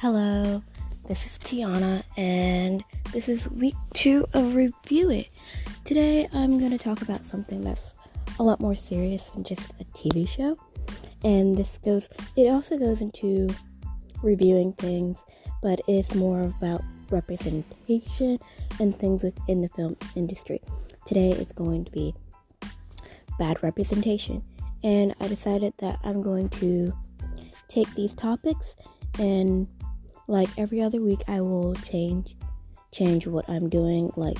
Hello, this is Tiana, and this is week 2 of Review It. Today, I'm going to talk about something that's a lot more serious than just a TV show, and it also goes into reviewing things, but it's more about representation and things within the film industry. Today is going to be bad representation, and I decided that I'm going to take these topics and like every other week, I will change what I'm doing. One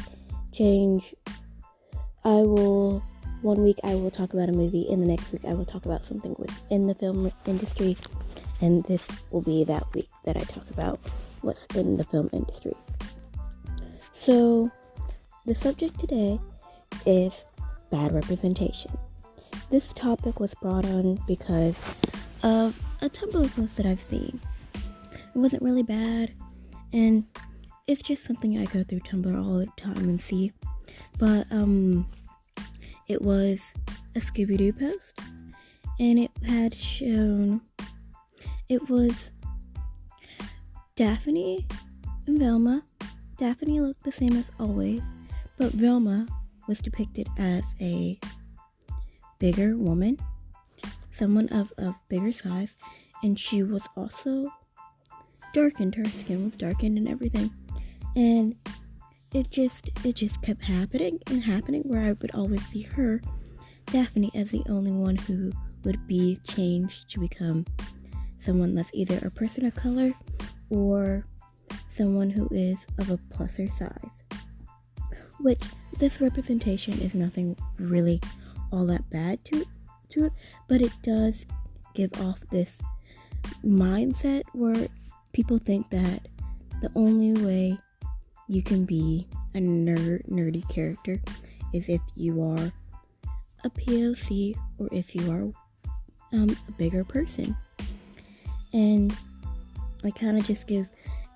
week I will talk about a movie, and the next week I will talk about something within the film industry, and this will be that week that I talk about what's in the film industry. So, the subject today is bad representation. This topic was brought on because of a Tumblr post that I've seen. It wasn't really bad, and it's just something I go through Tumblr all the time and see. But it was a Scooby-Doo post, and it had shown it was Daphne and Velma. Daphne looked the same as always, but Velma was depicted as a bigger woman, someone of bigger size, and she was also darkened. Her skin was darkened and everything, and it just kept happening where I would always see her, Daphne, as the only one who would be changed to become someone that's either a person of color or someone who is of a pluser size, which this representation is nothing really all that bad to it, but it does give off this mindset where people think that the only way you can be a nerdy character is if you are a POC or if you are a bigger person. And it kind of just gives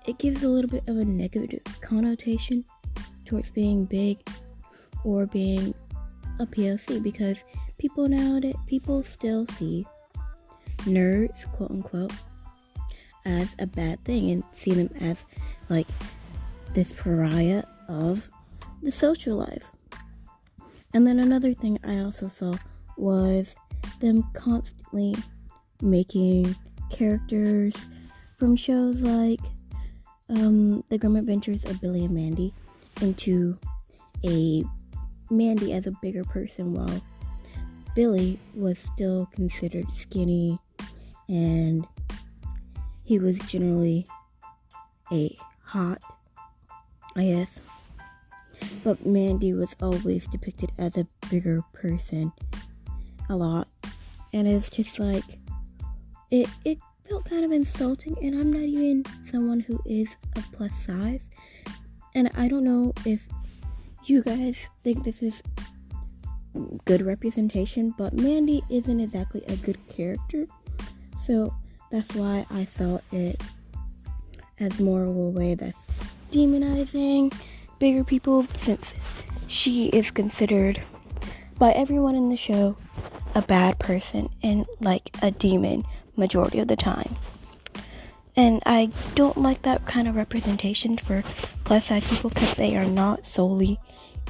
a little bit of a negative connotation towards being big or being a POC, because people still see nerds, quote unquote, as a bad thing and see them as like this pariah of the social life. And then another thing I also saw was them constantly making characters from shows like The Grim Adventures of Billy and Mandy into a Mandy as a bigger person, while Billy was still considered skinny and he was generally a hot, I guess. But Mandy was always depicted as a bigger person a lot. And it's just like, it felt kind of insulting, and I'm not even someone who is a plus size. And I don't know if you guys think this is good representation, but Mandy isn't exactly a good character. So that's why I saw it as more of a way that's demonizing bigger people, since she is considered by everyone in the show a bad person and like a demon majority of the time. And I don't like that kind of representation for plus size people, because they are not solely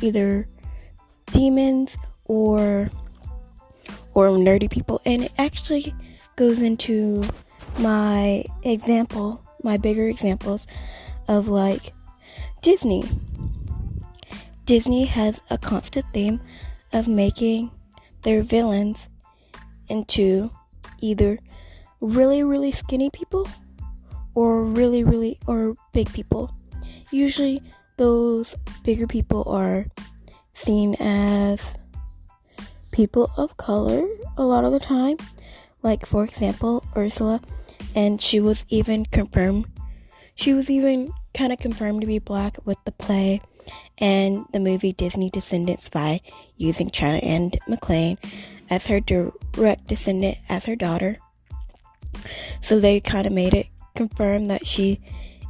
either demons or nerdy people. And it actually goes into my bigger examples of like Disney. Disney has a constant theme of making their villains into either really, really skinny people or or big people. Usually those bigger people are seen as people of color a lot of the time. Like, for example, Ursula, and she was even kind of confirmed to be black with the play and the movie Disney Descendants by using China Anne McClain as her direct descendant as her daughter. So they kind of made it confirm that she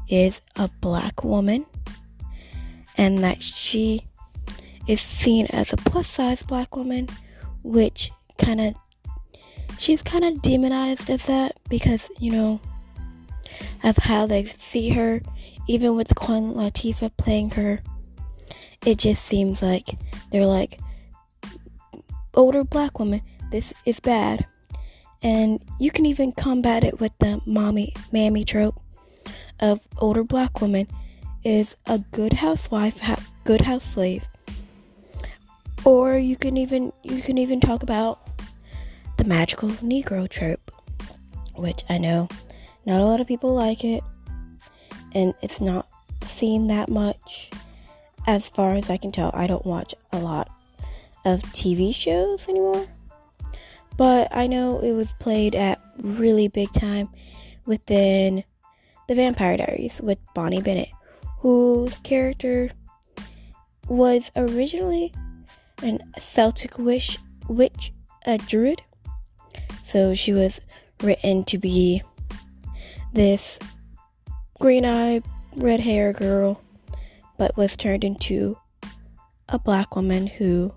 is a black woman and that she is seen as a plus size black woman, which she's kind of demonized as that, because, of how they see her, even with Queen Latifah playing her. It just seems like they're like, older black woman, this is bad. And you can even combat it with the mammy trope of older black woman is a good housewife, good house slave. Or you can even talk about the magical Negro trope, which I know not a lot of people like it, and it's not seen that much. As far as I can tell, I don't watch a lot of TV shows anymore, but I know it was played at really big time within the Vampire Diaries with Bonnie Bennett, whose character was originally an Celtic witch, a druid. So she was written to be this green-eyed, red-hair girl, but was turned into a black woman who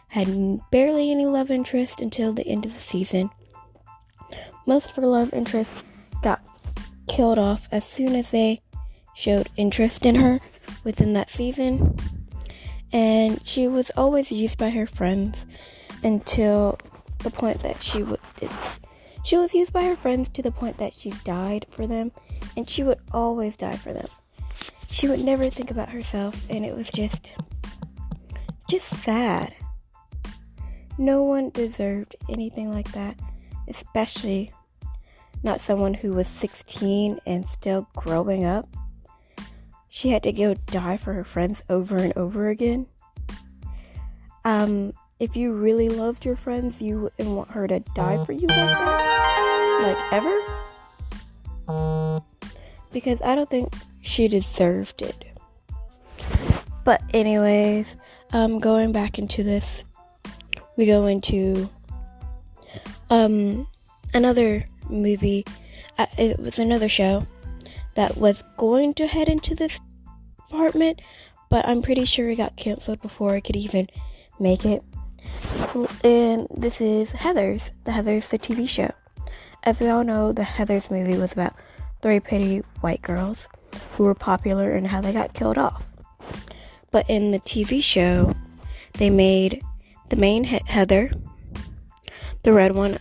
had barely any love interest until the end of the season. Most of her love interests got killed off as soon as they showed interest in her within that season. And she was always used by her friends until the point that she was used by her friends to the point that she died for them, and she would always die for them. She would never think about herself, and it was just sad. No one deserved anything like that, especially not someone who was 16 and still growing up. She had to go die for her friends over and over again. If you really loved your friends, you wouldn't want her to die for you like that, like ever. Because I don't think she deserved it. But anyways, going back into this, we go into another movie. It was another show that was going to head into this department, but I'm pretty sure it got canceled before it could even make it. And this is Heathers, the TV show. As we all know, the Heathers movie was about 3 pretty white girls who were popular and how they got killed off. But in the TV show, they made the main Heather, the red one,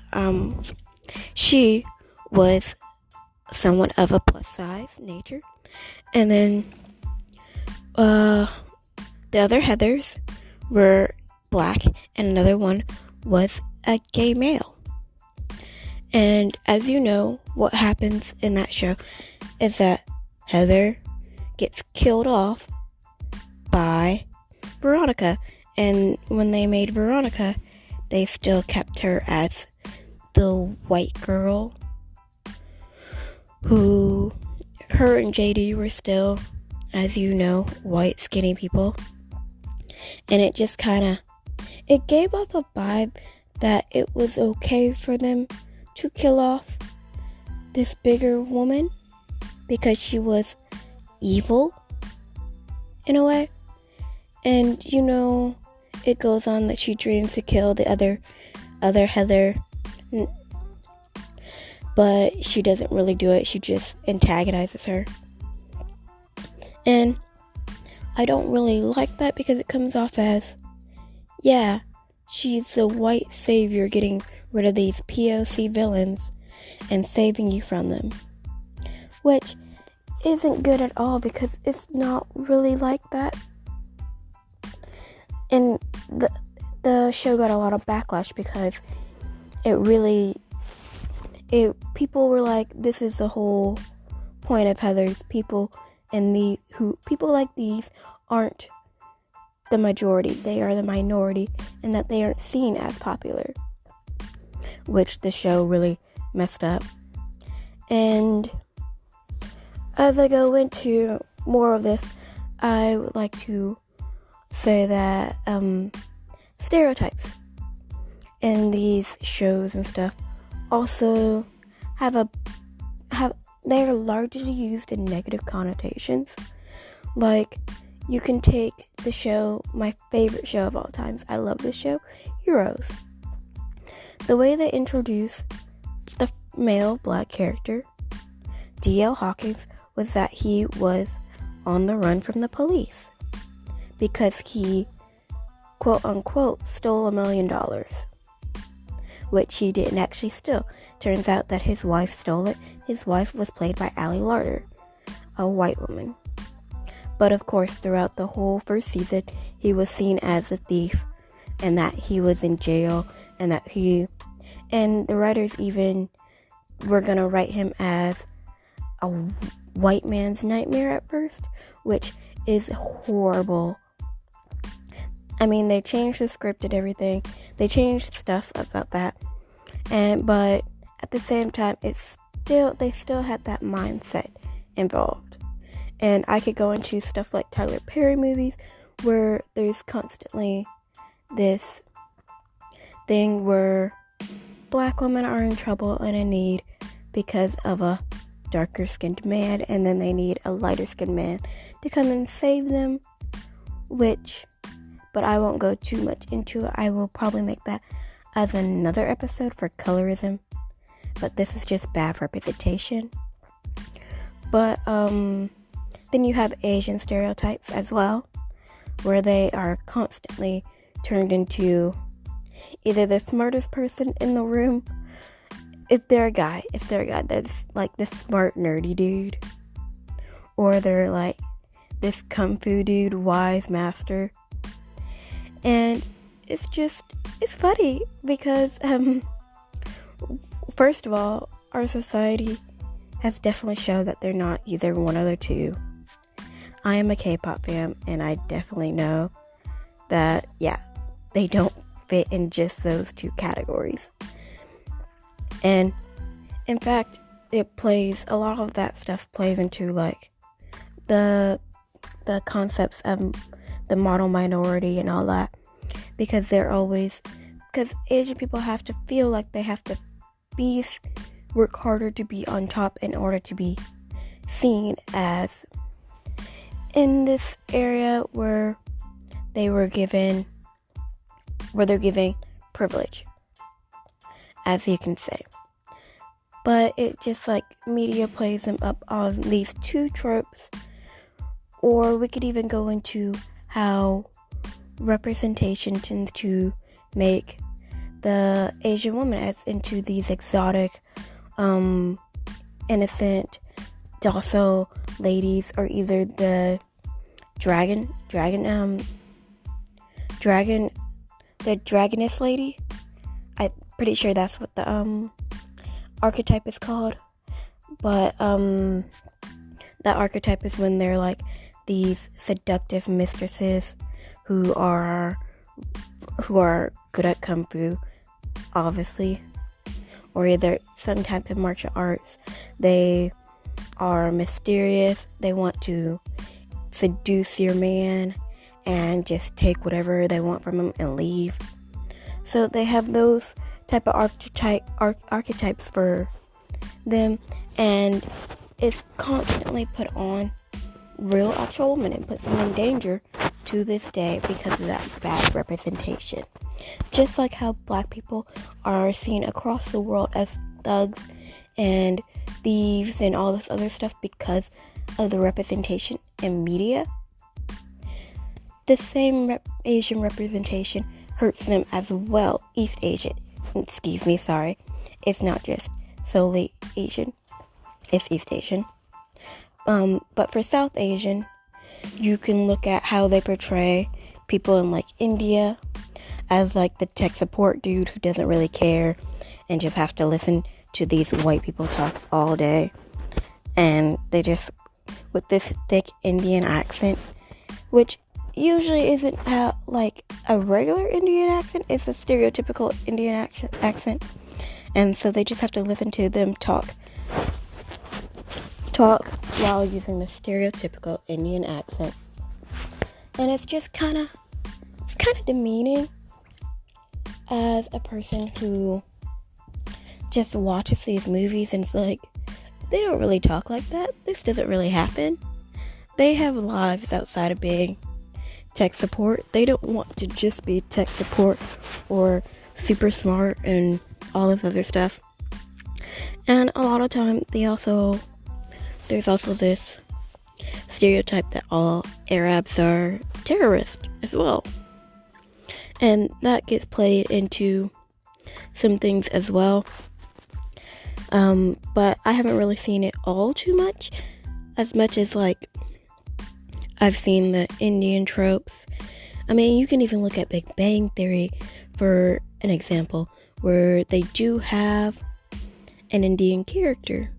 she was someone of a plus size nature. And then the other Heathers were black, and another one was a gay male. And as you know, what happens in that show is that Heather gets killed off by Veronica. And when they made Veronica, they still kept her as the white girl who, her and JD were still, as you know, white skinny people. And it just it gave off a vibe that it was okay for them to kill off this bigger woman because she was evil in a way. And you know, it goes on that she dreams to kill the other Heather, but she doesn't really do it. She just antagonizes her. And I don't really like that because it comes off as, yeah, she's the white savior getting rid of these POC villains and saving you from them. Which isn't good at all because it's not really like that. And the show got a lot of backlash because people were like, this is the whole point of Heathers. People like these aren't the majority, they are the minority, and that they aren't seen as popular, which the show really messed up. And as I go into more of this, I would like to say that stereotypes in these shows and stuff also they are largely used in negative connotations. Like, you can take the show, my favorite show of all times, I love this show, Heroes. The way they introduce the male black character, D.L. Hawkins was that he was on the run from the police because he, quote unquote, stole $1 million, which he didn't actually steal. Turns out that his wife stole it. His wife was played by Ali Larter, a white woman. But of course, throughout the whole first season, he was seen as a thief and that he was in jail and and the writers even were going to write him as a white man's nightmare at first, which is horrible. I mean, they changed the script and everything. They changed stuff about that. But at the same time, they still had that mindset involved. And I could go into stuff like Tyler Perry movies where there's constantly this thing where black women are in trouble and in need because of a darker skinned man, and then they need a lighter skinned man to come and save them, but I won't go too much into it. I will probably make that as another episode for colorism, but this is just bad representation. But then you have Asian stereotypes as well, where they are constantly turned into either the smartest person in the room, if they're a guy that's like this smart nerdy dude, or they're like this kung fu dude, wise master. And it's funny because first of all, our society has definitely shown that they're not either one of the two. I am a K-pop fan, and I definitely know that, yeah, they don't fit in just those two categories. And in fact, a lot of that stuff plays into like the concepts of the model minority and all that, because Asian people have to feel like they have to work harder to be on top in order to be seen as in this area where they're giving privilege, as you can say. But it just like media plays them up on these two tropes. Or we could even go into how representation tends to make the Asian woman as into these exotic, innocent, docile ladies, or either the the dragoness lady. I'm pretty sure that's what the archetype is called. But that archetype is when they're like these seductive mistresses who are good at kung fu, obviously, or either some types of martial arts. They are mysterious. They want to seduce your man and just take whatever they want from him and leave. So they have those type of archetypes for them, and it's constantly put on real actual women and puts them in danger to this day because of that bad representation. Just like how black people are seen across the world as thugs and thieves and all this other stuff because of the representation in media, the same Asian representation hurts them as well. East Asian. It's not just solely Asian. It's East Asian. But for South Asian, you can look at how they portray people in like India as like the tech support dude who doesn't really care and just have to listen to these white people talk all day. And they just, with this thick Indian accent, which usually isn't like a regular Indian accent, it's a stereotypical Indian accent. And so they just have to listen to them talk while using the stereotypical Indian accent. And it's just kind of demeaning as a person who just watches these movies and it's like, they don't really talk like that. This doesn't really happen. They have lives outside of being tech support. They don't want to just be tech support or super smart and all this other stuff. And a lot of time they also there's also this stereotype that all Arabs are terrorists as well. And that gets played into some things as well. But I haven't really seen it all too much. As much as, like, I've seen the Indian tropes. I mean, you can even look at Big Bang Theory for an example, where they do have an Indian character.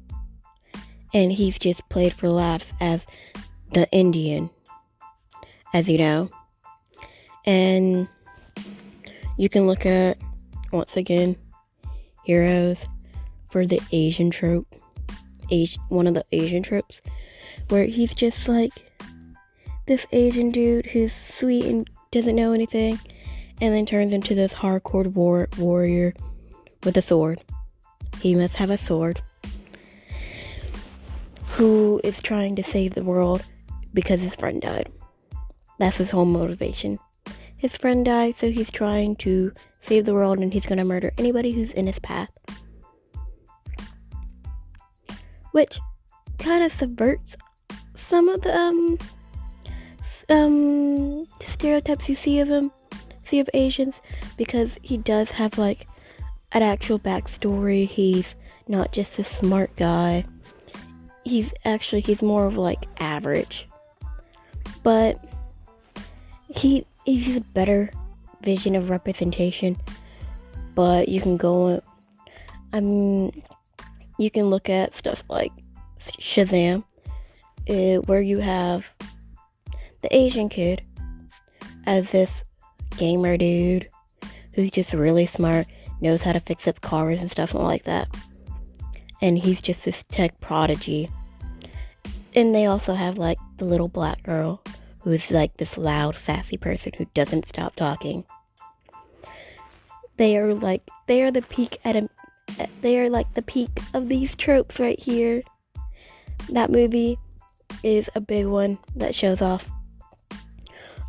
And he's just played for laughs as the Indian, as you know. And you can look at, once again, heroes for the Asian trope. One of the Asian tropes, where he's just like this Asian dude who's sweet and doesn't know anything, and then turns into this hardcore warrior with a sword. He must have a sword. Who is trying to save the world because his friend died. That's his whole motivation. His friend died, so he's trying to save the world, and he's gonna murder anybody who's in his path. Which kind of subverts some of the stereotypes you see of Asians, because he does have like an actual backstory. He's not just a smart guy. He's more of like average, but he's a better vision of representation. But you can you can look at stuff like Shazam, where you have the Asian kid as this gamer dude who's just really smart, knows how to fix up cars and stuff like that. And he's just this tech prodigy. And they also have like the little black girl who's like this loud, sassy person who doesn't stop talking. They are like the peak of these tropes right here. That movie is a big one that shows off.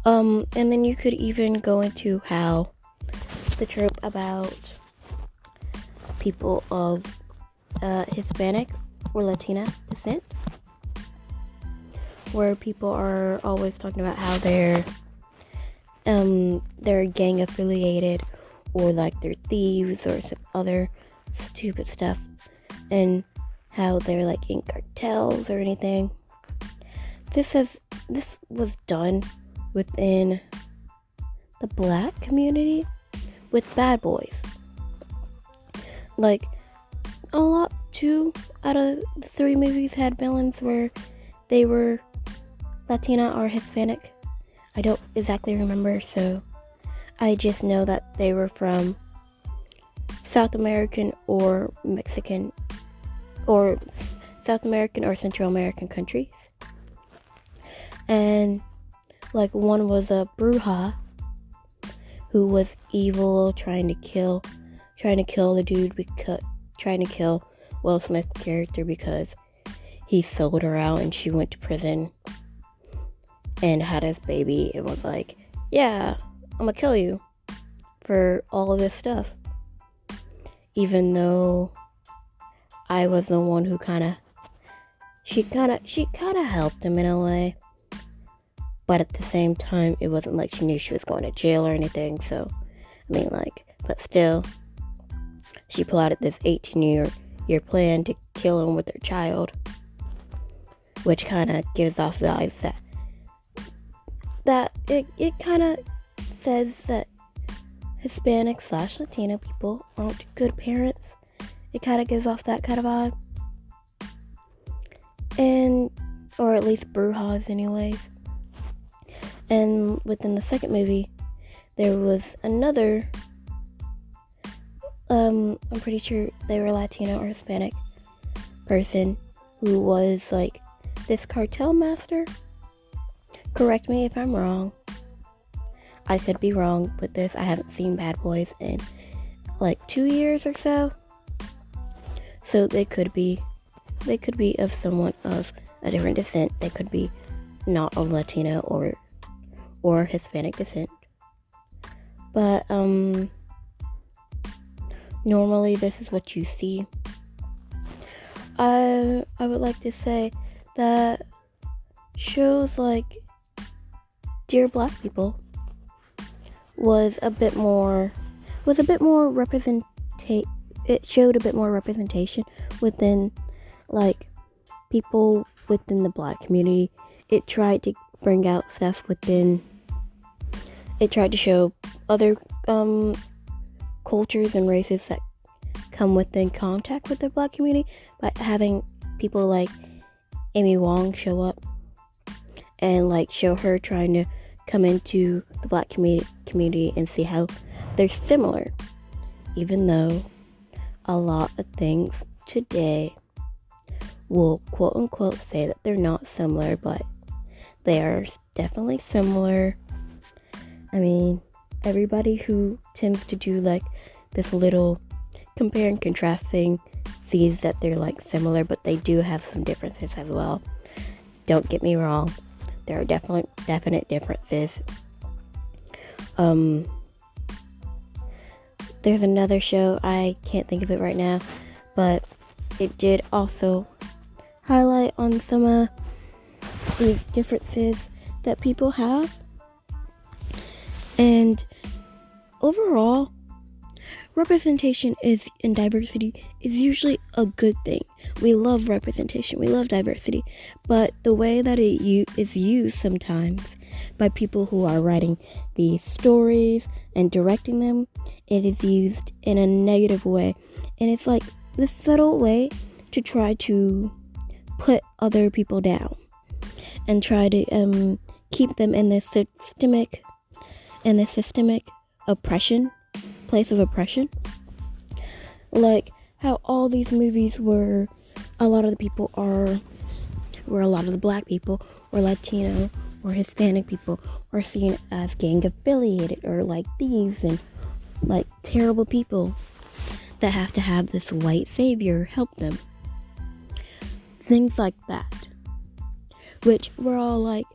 And then you could even go into how the trope about people of Hispanic or Latina descent, where people are always talking about how they're gang affiliated, or like they're thieves or some other stupid stuff, and how they're like in cartels or anything. This was done within the black community with Bad Boys. Like, a lot, 2 out of the 3 movies had villains where they were Latina or Hispanic. I don't exactly remember, so I just know that they were from South American or Mexican, or South American or Central American countries. And like, one was a Bruja who was evil, trying to kill the dude, trying to kill Will Smith's character because he sold her out and she went to prison and had his baby. It was like, yeah, I'm gonna kill you for all of this stuff. Even though I was the one who she kind of helped him in a way. But at the same time, it wasn't like she knew she was going to jail or anything. So, I mean, like, but still, she plotted this 18-year plan to kill him with her child, which kind of gives off vibes that it kind of says that Hispanic/Latino people aren't good parents. It kind of gives off that kind of vibe. And, or at least Brujas anyways. And within the second movie, there was another, I'm pretty sure they were Latino or Hispanic person who was like this cartel master. Correct me if I'm wrong. I could be wrong with this. I haven't seen Bad Boys in like 2 years or so. So they could be of someone of a different descent. They could be not of Latino or Hispanic descent. But normally this is what you see. I would like to say that shows like Dear Black People was a bit more it showed a bit more representation within like people within the Black community. It tried to bring out stuff within, it tried to show other cultures and races that come within contact with the Black community by having people like Amy Wong show up and like show her trying to come into the Black community and see how they're similar, even though a lot of things today will quote unquote say that they're not similar, but they are definitely similar. I mean, everybody who tends to do like this little compare and contrast thing sees that they're like similar, but they do have some differences as well. Don't get me wrong, there are definite differences. There's another show, I can't think of it right now, but it did also highlight on some of these differences that people have. And overall, representation and diversity is usually a good thing. We love representation, we love diversity, but the way that it is used sometimes by people who are writing these stories and directing them, it is used in a negative way. And it's like this subtle way to try to put other people down and try to keep them in this systemic oppression, place of oppression. Like how all these movies were, a lot of the people where a lot of the Black people or Latino or Hispanic people are seen as gang affiliated or like thieves and like terrible people that have to have this white savior help them. Things like that. Which we're all like,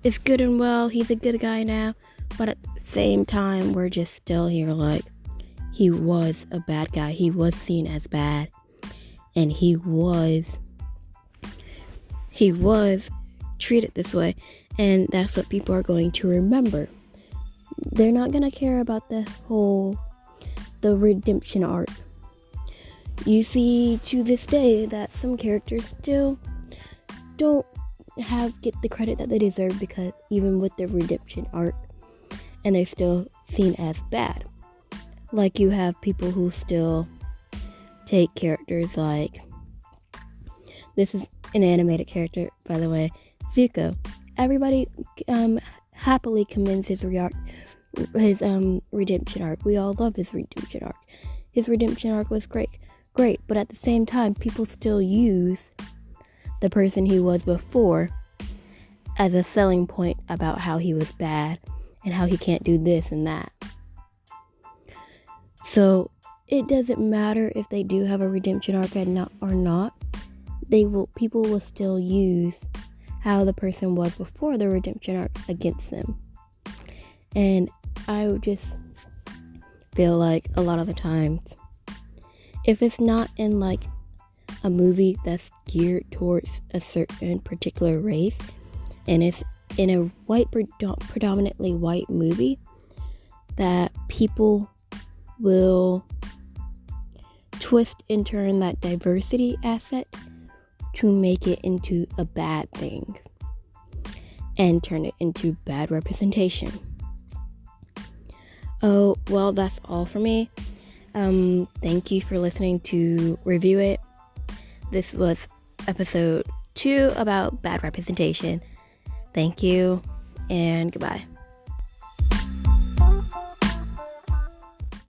it's good and well, he's a good guy now, but at the same time, we're just still here like, he was a bad guy. He was seen as bad. And he was treated this way. And that's what people are going to remember. They're not going to care about the redemption arc. You see to this day that some characters still don't get the credit that they deserve, because even with their redemption arc, and they're still seen as bad. Like you have people who still take characters like, this is an animated character, by the way, Zuko. Everybody happily commends his redemption arc. We all love his redemption arc. His redemption arc was great, but at the same time, people still use the person he was before as a selling point about how he was bad and how he can't do this and that. So it doesn't matter if they do have a redemption arc or not. People will still use how the person was before the redemption arc against them. And I would just feel like a lot of the times, if it's not in like a movie that's geared towards a certain particular race, and it's in a predominantly white movie, that people will twist and turn that diversity asset to make it into a bad thing and turn it into bad representation. Oh, well, that's all for me. Thank you for listening to Review It. This was episode 2 about bad representation. Thank you, and goodbye.